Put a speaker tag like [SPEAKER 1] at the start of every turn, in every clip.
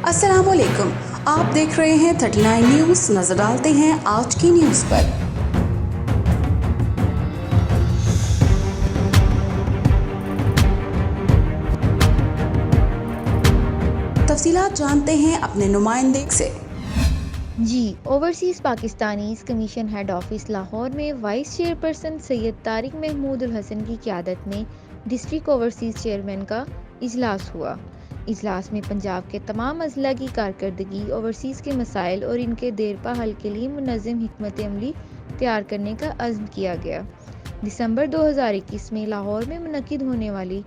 [SPEAKER 1] अस्सलाम वालेकुम, आप देख रहे हैं 39 न्यूज़। नजर डालते हैं आज की न्यूज़ पर। तफसीलात जानते हैं अपने नुमाइंदे से।
[SPEAKER 2] जी, overseas Pakistanis commission head office Lahore में वाइस चेयरपर्सन सैयद तारिक महमूद उल हसन की क़यादत में डिस्ट्रिक्ट ओवरसीज़ चेयरमैन का इजलास हुआ। इजलास में पंजाब के तमाम अजला की कारकर्दगी, ओवरसीज़ के मसाइल और इनके देरपा हल के लिए मुनज़्ज़म हिकमत अमली तैयार करने का अज़्म किया गया। दिसंबर 2021 में लाहौर में मुनक्किद होने वाली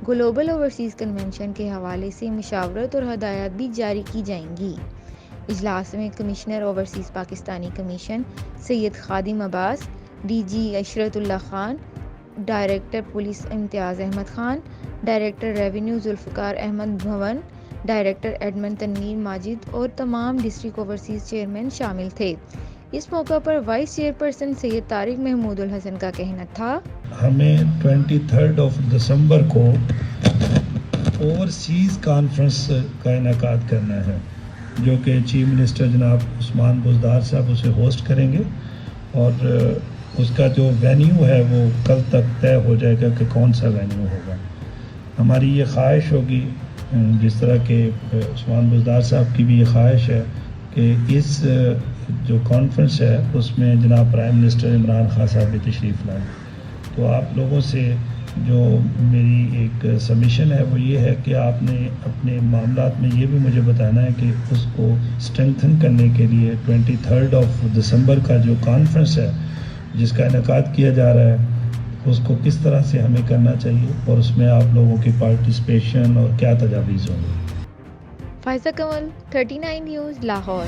[SPEAKER 2] ग्लोबल ओवरसीज़ कन्वेंशन के हवाले से मशावरत और हदायत भी जारी की जाएंगी। इजलास में commissioner overseas Pakistani commission Syed Khadim Abbas, DG Ishratullah Khan, director police Imtiaz Ahmed Khan, director revenue Zulfiqar Ahmed Bhawan, director admin Tanveer Majid और तमाम डिस्ट्रिक्ट ओवरसीज़ चेयरमैन शामिल थे। इस मौका पर वाइस चेयरपर्सन सैयद तारिक महमूद उल हसन का कहना था,
[SPEAKER 3] हमें 23 दिसंबर को ओवरसीज़ कॉन्फ्रेंस का इनेकाद करना है, जो कि चीफ मिनिस्टर जनाब उस्मान बुज़दार साहब उसे होस्ट करेंगे और उसका जो वेन्यू है वो कल तक तय हो जाएगा कि कौन सा वेन्यू होगा। हमारी ये ख्वाहिश होगी, जिस तरह के उस्मान बुज़दार साहब की भी ये ख्वाहिश है कि इस जो कॉन्फ्रेंस है उसमें जनाब प्राइम मिनिस्टर इमरान खान साहब भी तशरीफ़ लाएँ। तो आप लोगों से जो मेरी एक सबमिशन है वो ये है कि आपने अपने मामलात में ये भी मुझे बताना है कि उसको स्ट्रेंथन करने के लिए 23 दिसंबर का जो कॉन्फ्रेंस है जिसका इनेकाद किया जा रहा है उसको किस तरह से हमें करना चाहिए और उसमें आप लोगों की पार्टिसिपेशन और क्या तजावीज़ होंगी।
[SPEAKER 2] फायजा कमल, 39 न्यूज़, लाहौर।